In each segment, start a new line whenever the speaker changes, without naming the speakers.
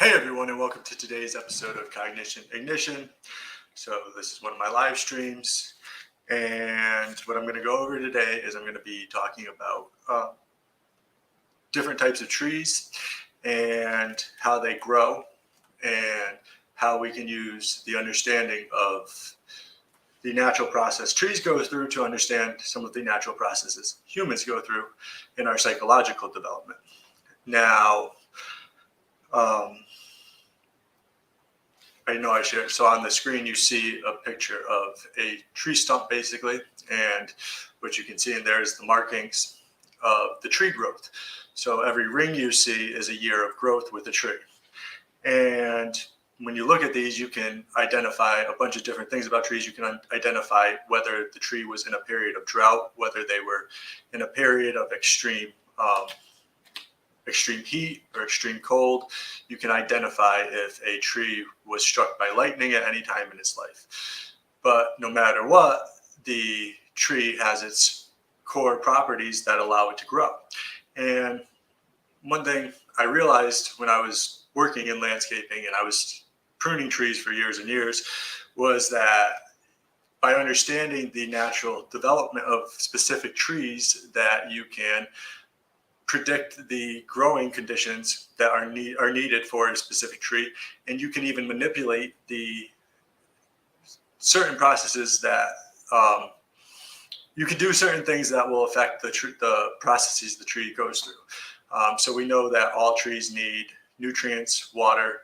Hey everyone, and welcome to today's episode of Cognition Ignition. So this is one of my live streams, and what I'm going to go over today is I'm going to be talking about different types of trees and how they grow and how we can use the understanding of the natural process trees go through to understand some of the natural processes humans go through in our psychological development. Now, I know I shared. So on the screen, you see a picture of a tree stump, basically, and what you can see in there is the markings of the tree growth. So every ring you see is a year of growth with the tree. And when you look at these, you can identify a bunch of different things about trees. You can identify whether the tree was in a period of drought, whether they were in a period of extreme heat or extreme cold. You can identify if a tree was struck by lightning at any time in its life. But no matter what, the tree has its core properties that allow it to grow. And one thing I realized when I was working in landscaping and I was pruning trees for years and years was that by understanding the natural development of specific trees, that you can predict the growing conditions that are needed for a specific tree, and you can even manipulate the certain processes that you can do certain things that will affect the processes the tree goes through. So we know that all trees need nutrients, water,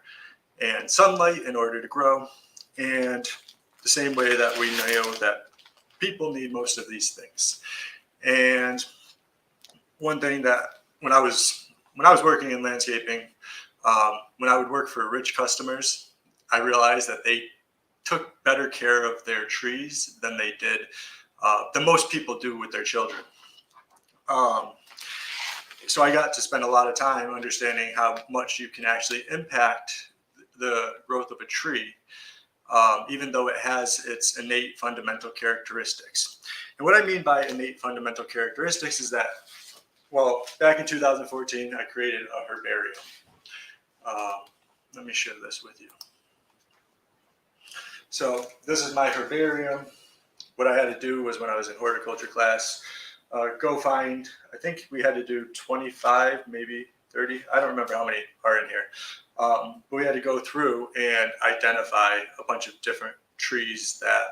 and sunlight in order to grow, and the same way that we know that people need most of these things. And one thing that when I was working in landscaping, when I would work for rich customers, I realized that they took better care of their trees than they did than most people do with their children. So I got to spend a lot of time understanding how much you can actually impact the growth of a tree, even though it has its innate fundamental characteristics. And what I mean by innate fundamental characteristics is that, well, back in 2014, I created a herbarium. Let me share this with you. So this is my herbarium. What I had to do was, when I was in horticulture class, go find, I think we had to do 25, maybe 30. I don't remember how many are in here. But we had to go through and identify a bunch of different trees that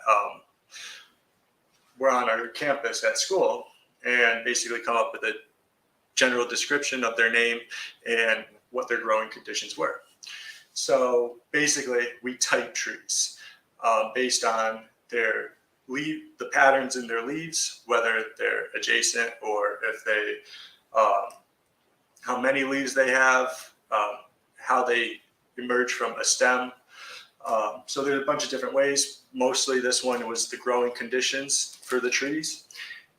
were on our campus at school, and basically come up with a general description of their name and what their growing conditions were. So basically, we type trees based on their the patterns in their leaves, whether they're adjacent or if they, how many leaves they have, how they emerge from a stem. So there's a bunch of different ways. Mostly this one was the growing conditions for the trees.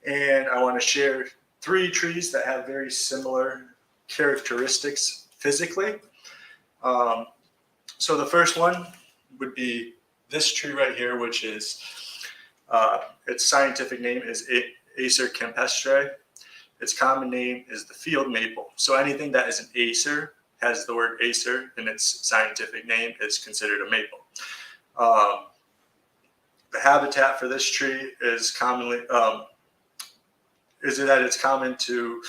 And I want to share 3 trees that have very similar characteristics physically. So the first one would be this tree right here, which is, its scientific name is Acer campestre. Its common name is the field maple. So anything that is an Acer, has the word Acer in its scientific name, is considered a maple. The habitat for this tree is commonly, it's common to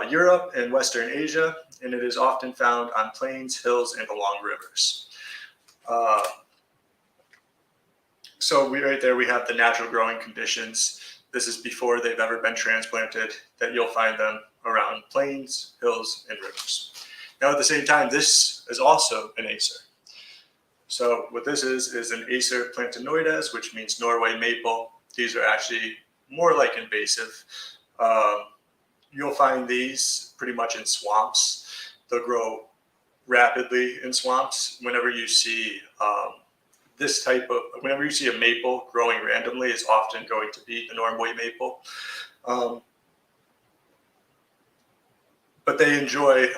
Europe and Western Asia, and it is often found on plains, hills, and along rivers. So right there we have the natural growing conditions. This is before they've ever been transplanted, that you'll find them around plains, hills, and rivers. Now at the same time, this is also an Acer. So what this is an Acer plantanoides, which means Norway maple. These are actually more like invasive. You'll find these pretty much in swamps. They'll grow rapidly in swamps. Whenever you see whenever you see a maple growing randomly, it's often going to be the Norway maple. But they enjoy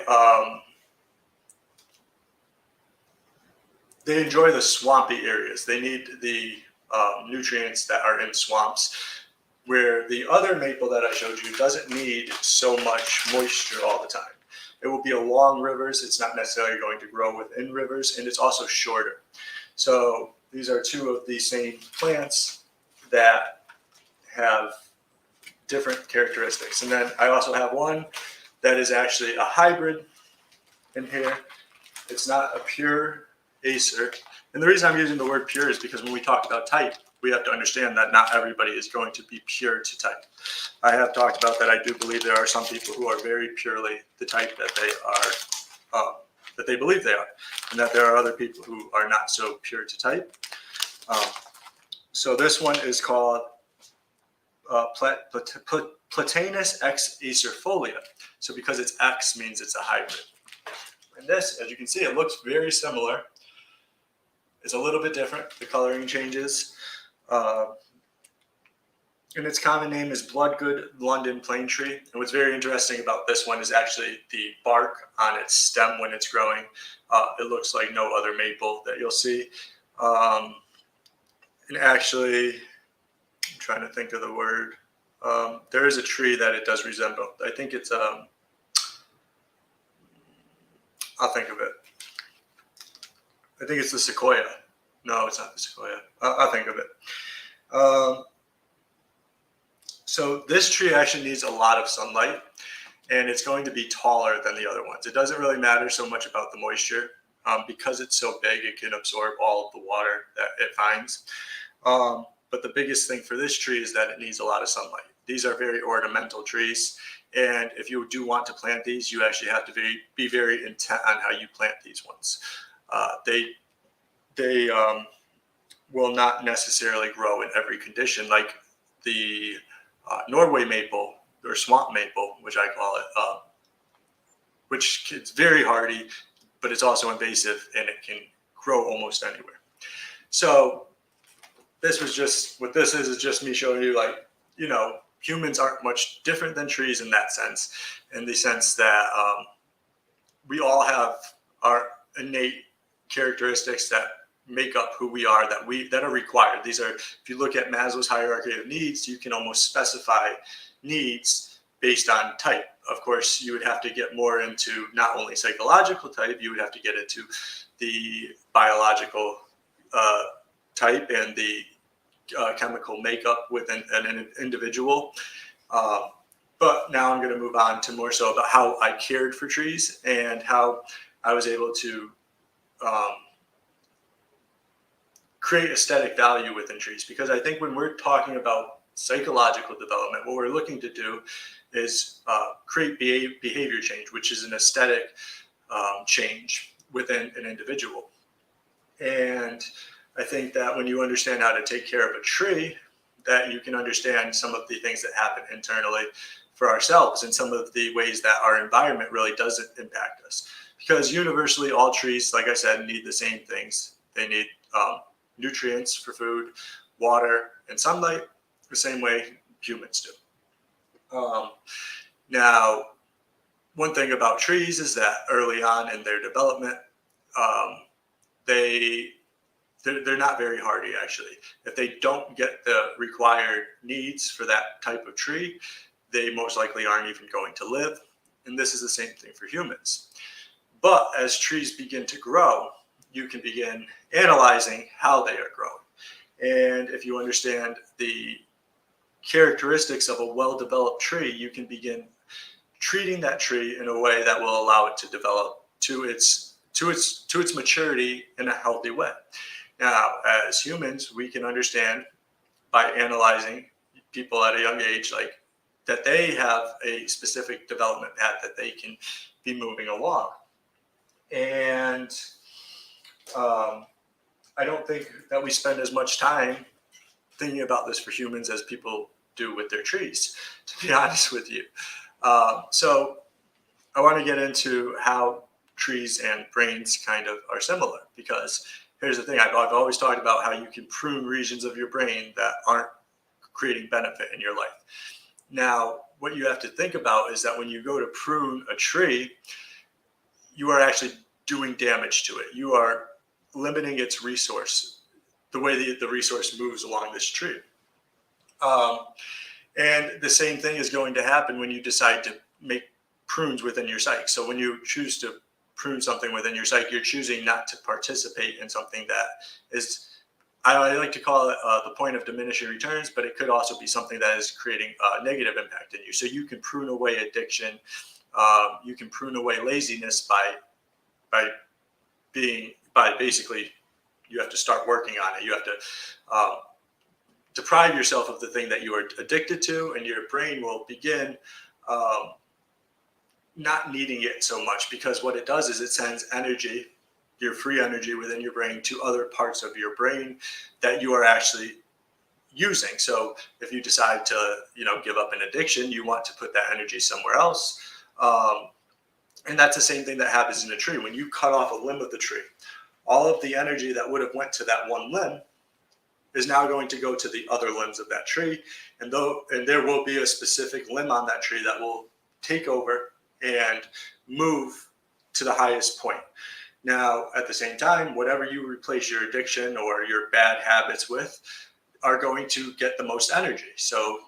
the swampy areas. They need the nutrients that are in swamps, where the other maple that I showed you doesn't need so much moisture all the time. It will be along rivers. It's not necessarily going to grow within rivers, and it's also shorter. So these are two of the same plants that have different characteristics. And then I also have one that is actually a hybrid in here. It's not a pure Acer. And the reason I'm using the word pure is because when we talk about type, we have to understand that not everybody is going to be pure to type. I have talked about that. I do believe there are some people who are very purely the type that they are, that they believe they are, and that there are other people who are not so pure to type. So this one is called Platanus X acerfolia. So because it's X means it's a hybrid. And this, as you can see, it looks very similar. It's a little bit different. The coloring changes. And its common name is Bloodgood London Plane Tree. And what's very interesting about this one is actually the bark on its stem when it's growing. It looks like no other maple that you'll see. And actually, I'm trying to think of the word. There is a tree that it does resemble. I think it's, I'll think of it. I think it's the sequoia. No, it's not the sequoia. I'll think of it. So this tree actually needs a lot of sunlight, and it's going to be taller than the other ones. It doesn't really matter so much about the moisture. Because it's so big, it can absorb all of the water that it finds. But the biggest thing for this tree is that it needs a lot of sunlight. These are very ornamental trees, and if you do want to plant these, you actually have to be very intent on how you plant these ones. They will not necessarily grow in every condition like the Norway maple or swamp maple, which I call it, which is very hardy, but it's also invasive and it can grow almost anywhere. So this was just, what this is just me showing you, like, you know, humans aren't much different than trees in that sense, in the sense that we all have our innate characteristics that make up who we are, that are required. These are, if you look at Maslow's hierarchy of needs, you can almost specify needs based on type. Of course, you would have to get more into not only psychological type, you would have to get into the biological type and the chemical makeup within an individual. But now I'm going to move on to more so about how I cared for trees and how I was able to create aesthetic value within trees. Because I think when we're talking about psychological development, what we're looking to do is create behavior change, which is an aesthetic change within an individual. And I think that when you understand how to take care of a tree, that you can understand some of the things that happen internally for ourselves and some of the ways that our environment really doesn't impact us. Because universally, all trees, like I said, need the same things. They need nutrients for food, water, and sunlight, the same way humans do. Now, one thing about trees is that early on in their development, they're not very hardy, actually. If they don't get the required needs for that type of tree, they most likely aren't even going to live. And this is the same thing for humans. But as trees begin to grow, you can begin analyzing how they are growing. And if you understand the characteristics of a well-developed tree, you can begin treating that tree in a way that will allow it to develop to its maturity in a healthy way. Now, as humans, we can understand by analyzing people at a young age, like that they have a specific development path that they can be moving along. And I don't think that we spend as much time thinking about this for humans as people do with their trees, to be honest with you. So I want to get into how trees and brains kind of are similar, because here's the thing. I've always talked about how you can prune regions of your brain that aren't creating benefit in your life. Now, what you have to think about is that when you go to prune a tree, you are actually doing damage to it. You are limiting its resource, the way the resource moves along this tree. And the same thing is going to happen when you decide to make prunes within your psyche. So when you choose to prune something within your psyche, you're choosing not to participate in something that is, I like to call it the point of diminishing returns, but it could also be something that is creating a negative impact in you. So you can prune away addiction. You can prune away laziness by basically, you have to start working on it. You have to deprive yourself of the thing that you are addicted to, and your brain will begin not needing it so much, because what it does is it sends energy, your free energy within your brain, to other parts of your brain that you are actually using. So if you decide to, give up an addiction, you want to put that energy somewhere else. And that's the same thing that happens in a tree. When you cut off a limb of the tree, all of the energy that would have went to that one limb is now going to go to the other limbs of that tree. And there will be a specific limb on that tree that will take over and move to the highest point. Now, at the same time, whatever you replace your addiction or your bad habits with are going to get the most energy. So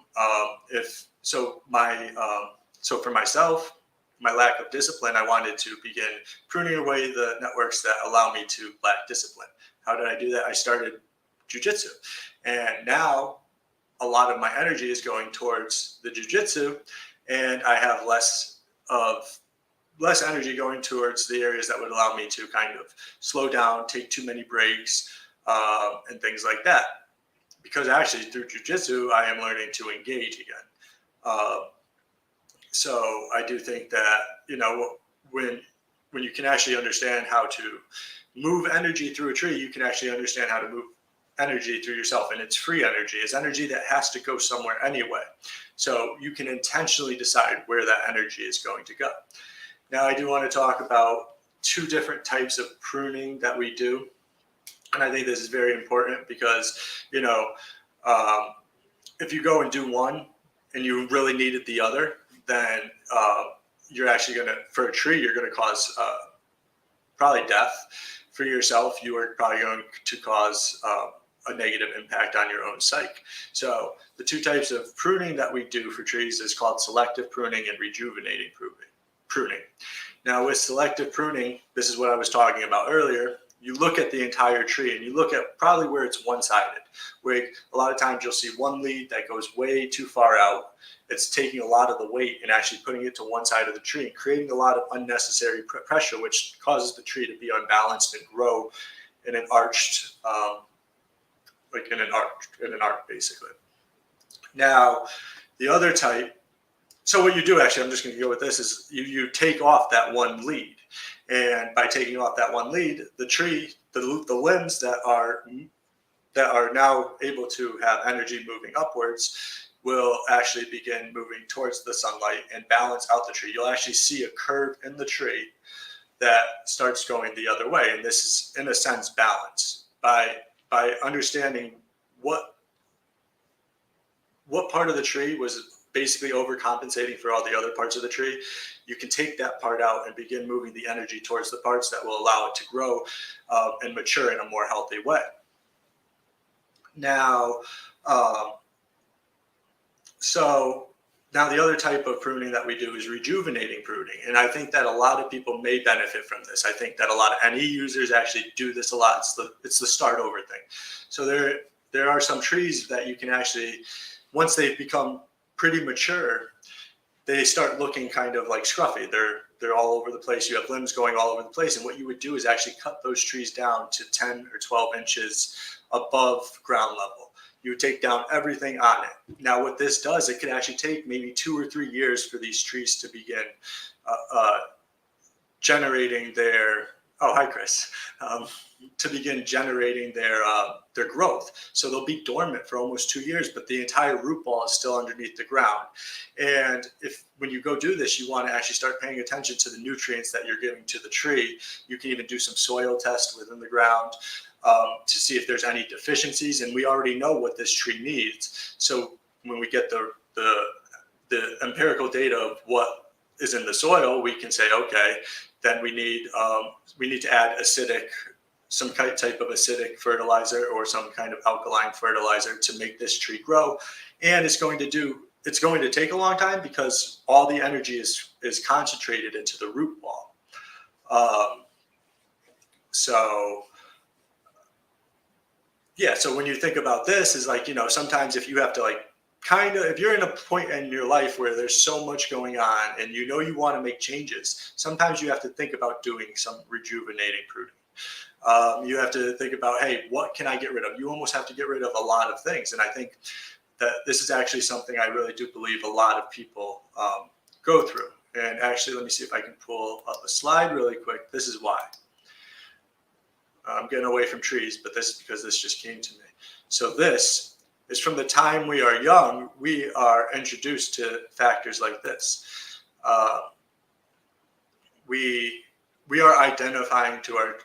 for myself, my lack of discipline, I wanted to begin pruning away the networks that allow me to lack discipline. How did I do that? I started jujitsu, and now a lot of my energy is going towards the jujitsu, and I have less energy going towards the areas that would allow me to kind of slow down, take too many breaks, and things like that. Because actually through jujitsu, I am learning to engage again. So I do think that, when you can actually understand how to move energy through a tree, you can actually understand how to move energy through yourself. And it's free energy. It's energy that has to go somewhere anyway. So you can intentionally decide where that energy is going to go. Now, I do want to talk about two different types of pruning that we do. And I think this is very important because, if you go and do one and you really needed the other, then you're actually going to, for a tree, you're going to cause probably death. For yourself, you are probably going to cause a negative impact on your own psyche. So the two types of pruning that we do for trees is called selective pruning and rejuvenating pruning. Now, with selective pruning, this is what I was talking about earlier. You look at the entire tree and you look at probably where it's one-sided, where a lot of times you'll see one lead that goes way too far out. It's taking a lot of the weight and actually putting it to one side of the tree and creating a lot of unnecessary pressure, which causes the tree to be unbalanced and grow in an arched, in an arc, basically. Now, the other type, so what you do, actually, I'm just going to go with this, is you take off that one lead. And by taking off that one lead, the tree, the limbs that are now able to have energy moving upwards will actually begin moving towards the sunlight and balance out the tree. You'll actually see a curve in the tree that starts going the other way. And this is, in a sense, balance. By understanding what part of the tree was basically overcompensating for all the other parts of the tree, you can take that part out and begin moving the energy towards the parts that will allow it to grow and mature in a more healthy way. Now, now the other type of pruning that we do is rejuvenating pruning. And I think that a lot of people may benefit from this. I think that a lot of NE users actually do this a lot. It's the start over thing. So there are some trees that you can actually, once they've become pretty mature, they start looking kind of like scruffy. They're all over the place. You have limbs going all over the place. And what you would do is actually cut those trees down to 10 or 12 inches above ground level. You would take down everything on it. Now, what this does, it can actually take maybe 2 or 3 years for these trees to begin generating their, oh, hi, Chris, to begin generating their growth. So they'll be dormant for almost 2 years, but the entire root ball is still underneath the ground. And when you go do this, you want to actually start paying attention to the nutrients that you're giving to the tree. You can even do some soil tests within the ground to see if there's any deficiencies. And we already know what this tree needs. So when we get the empirical data of what is in the soil, we can say, okay, then we need to add some type of acidic fertilizer or some kind of alkaline fertilizer to make this tree grow. And it's going to it's going to take a long time because all the energy is concentrated into the root ball. So yeah, so when you think about this, is like, sometimes if you have to like if you're in a point in your life where there's so much going on and you want to make changes, sometimes you have to think about doing some rejuvenating pruning. You have to think about, hey, what can I get rid of? You almost have to get rid of a lot of things. And I think that this is actually something I really do believe a lot of people go through. And actually, let me see if I can pull up a slide really quick. This is why. I'm getting away from trees, but this is because this just came to me. So this is from the time we are young, we are introduced to factors like this. We are identifying to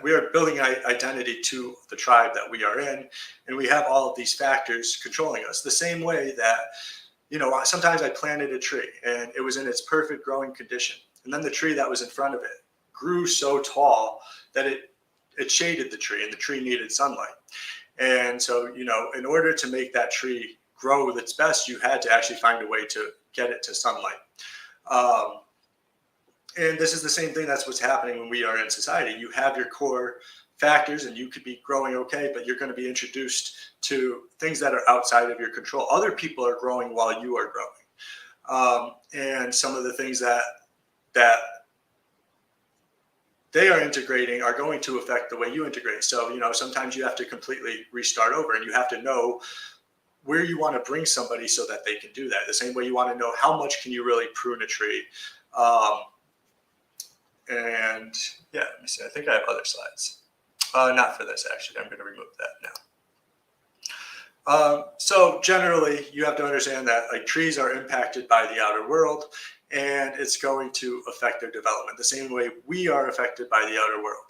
we are building identity to the tribe that we are in, and we have all of these factors controlling us. The same way that, sometimes I planted a tree and it was in its perfect growing condition, and then the tree that was in front of it grew so tall that it shaded the tree, and the tree needed sunlight. And so, in order to make that tree grow its best, you had to actually find a way to get it to sunlight. And this is the same thing. That's what's happening when we are in society. You have your core factors and you could be growing okay, but you're going to be introduced to things that are outside of your control. Other people are growing while you are growing. And some of the things that they are integrating are going to affect the way you integrate. So, sometimes you have to completely restart over, and you have to know where you want to bring somebody so that they can do that. The same way you want to know how much can you really prune a tree. And yeah, let me see. I think I have other slides. Not for this, actually. I'm going to remove that now. So generally, you have to understand that like trees are impacted by the outer world, and it's going to affect their development the same way we are affected by the outer world.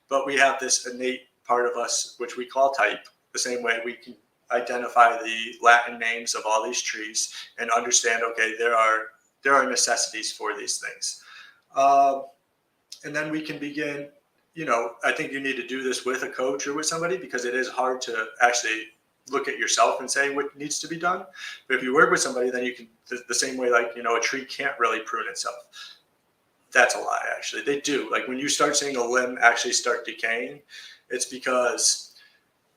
But we have this innate part of us, which we call type, the same way we can identify the Latin names of all these trees and understand, okay, there are necessities for these things. And then we can begin, I think you need to do this with a coach or with somebody, because it is hard to actually look at yourself and say what needs to be done. But if you work with somebody, then you can, the same way, like, a tree can't really prune itself. That's a lie, actually. They do. Like when you start seeing a limb actually start decaying, it's because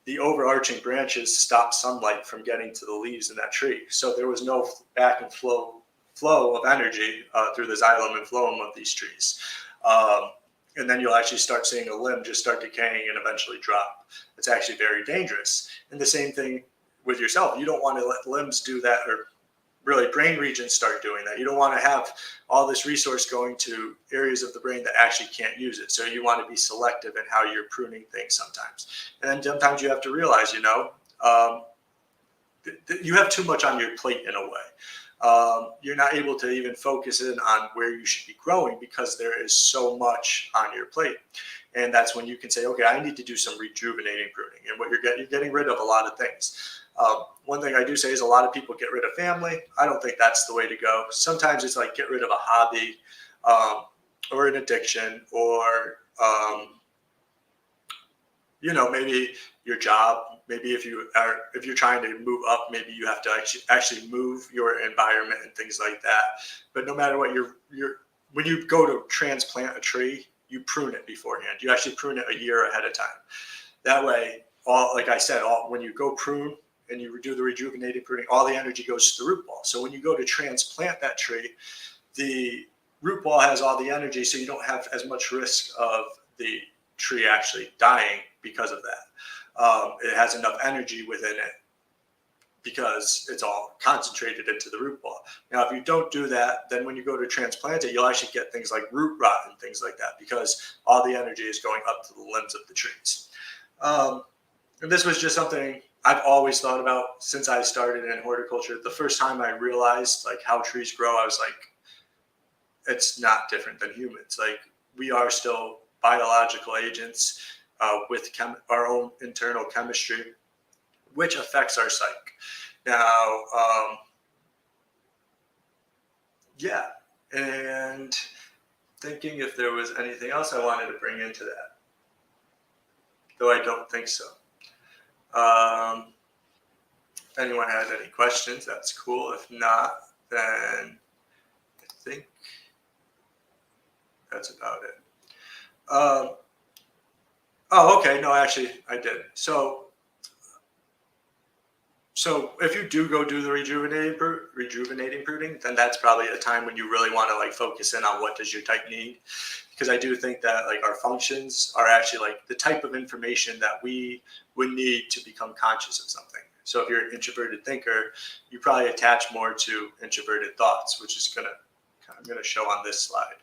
the overarching branches stop sunlight from getting to the leaves in that tree. So there was no back and flow of energy through the xylem and phloem of these trees. And then you'll actually start seeing a limb just start decaying and eventually drop. It's actually very dangerous. And the same thing with yourself. You don't want to let limbs do that, or really brain regions start doing that. You don't want to have all this resource going to areas of the brain that actually can't use it. So you want to be selective in how you're pruning things sometimes. And then sometimes you have to realize, you have too much on your plate in a way. You're not able to even focus in on where you should be growing because there is so much on your plate. And that's when you can say, okay, I need to do some rejuvenating pruning. And what you're getting rid of a lot of things. One thing I do say is a lot of people get rid of family. I don't think that's the way to go. Sometimes it's like get rid of a hobby or an addiction, or maybe your job. Maybe if you're trying to move up, maybe you have to actually move your environment and things like that. But no matter what, when you go to transplant a tree, you prune it beforehand. You actually prune it a year ahead of time. That way, like I said, when you go prune and you do the rejuvenating pruning, all the energy goes to the root ball. So when you go to transplant that tree, the root ball has all the energy, so you don't have as much risk of the tree actually dying because of that. It has enough energy within it because it's all concentrated into the root ball. Now, if you don't do that, then when you go to transplant it, you'll actually get things like root rot and things like that because all the energy is going up to the limbs of the trees. And this was just something I've always thought about since I started in horticulture. The first time I realized like how trees grow, I was like, it's not different than humans. Like we are still biological agents with our own internal chemistry, which affects our psyche. Now, and thinking if there was anything else I wanted to bring into that, though I don't think so. if anyone has any questions, that's cool. If not, then I think that's about it. Oh, okay. No, actually, I did. So if you do go do the rejuvenating pruning, then that's probably a time when you really want to like focus in on what does your type need, because I do think that like our functions are actually like the type of information that we would need to become conscious of something. So if you're an introverted thinker, you probably attach more to introverted thoughts, which is I'm gonna show on this slide.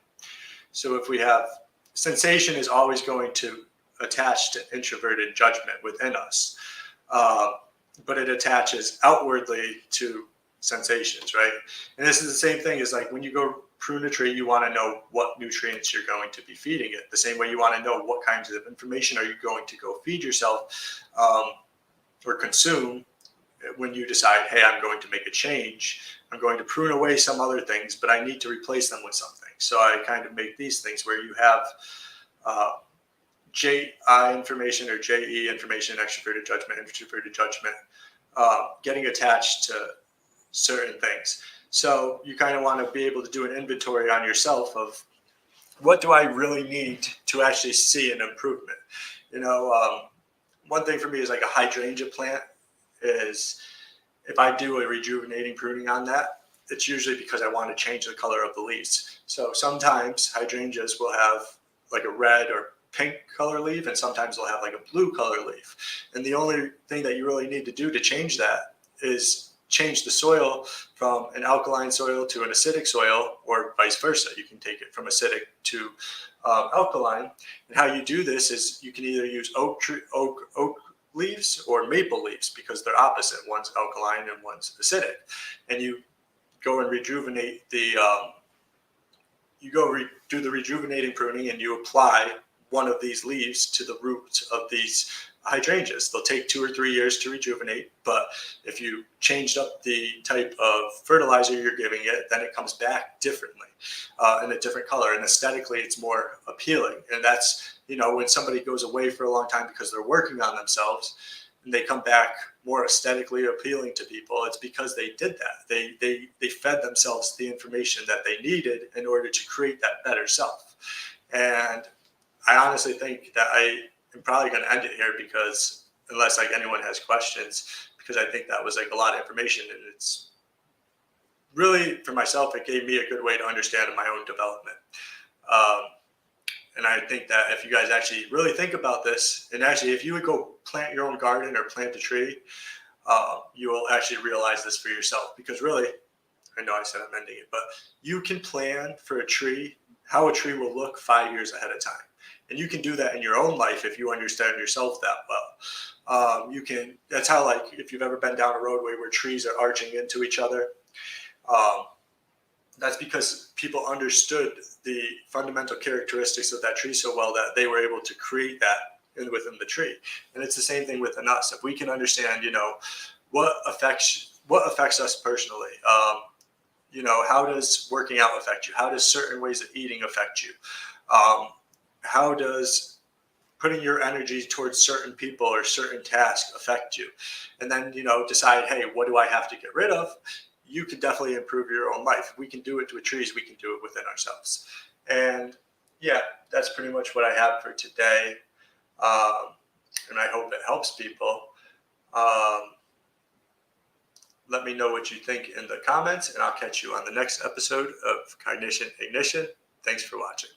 So if we have sensation is always going to attach to introverted judgment within us. But it attaches outwardly to sensations, right? And this is the same thing as like when you go prune a tree, you want to know what nutrients you're going to be feeding it. The same way you want to know what kinds of information are you going to go feed yourself or consume when you decide, hey, I'm going to make a change. I'm going to prune away some other things, but I need to replace them with something. So I kind of make these things where you have JI information or JE information, extroverted judgment, introverted judgment, getting attached to certain things. So you kind of want to be able to do an inventory on yourself of what do I really need to actually see an improvement. One thing for me is like a hydrangea plant is if I do a rejuvenating pruning on that, it's usually because I want to change the color of the leaves. So sometimes hydrangeas will have like a red or pink color leaf, and sometimes they'll have like a blue color leaf. And the only thing that you really need to do to change that is change the soil from an alkaline soil to an acidic soil, or vice versa. You can take it from acidic to alkaline. And how you do this is you can either use oak leaves or maple leaves, because they're opposite. One's alkaline and one's acidic. And you go and rejuvenate the do the rejuvenating pruning, and you apply one of these leaves to the roots of these hydrangeas. They'll take 2 or 3 years to rejuvenate, but if you changed up the type of fertilizer you're giving it, then it comes back differently in a different color, and aesthetically it's more appealing. And that's, when somebody goes away for a long time because they're working on themselves and they come back more aesthetically appealing to people, it's because they did that. They fed themselves the information that they needed in order to create that better self. And I honestly think that I am probably going to end it here, because unless like anyone has questions, because I think that was like a lot of information, and it's really, for myself, it gave me a good way to understand my own development. And I think that if you guys actually really think about this, and actually if you would go plant your own garden or plant a tree, you will actually realize this for yourself. Because really, I know I said I'm ending it, but you can plan for a tree, how a tree will look 5 years ahead of time. And you can do that in your own life if you understand yourself that well. That's how, like, if you've ever been down a roadway where trees are arching into each other, that's because people understood the fundamental characteristics of that tree so well that they were able to create that within the tree. And it's the same thing within us. If we can understand, what affects us personally, how does working out affect you? How does certain ways of eating affect you? How does putting your energy towards certain people or certain tasks affect you? And then, decide, hey, what do I have to get rid of? You can definitely improve your own life. If we can do it with trees, we can do it within ourselves. And yeah, that's pretty much what I have for today. And I hope it helps people. Let me know what you think in the comments, and I'll catch you on the next episode of Cognition Ignition. Thanks for watching.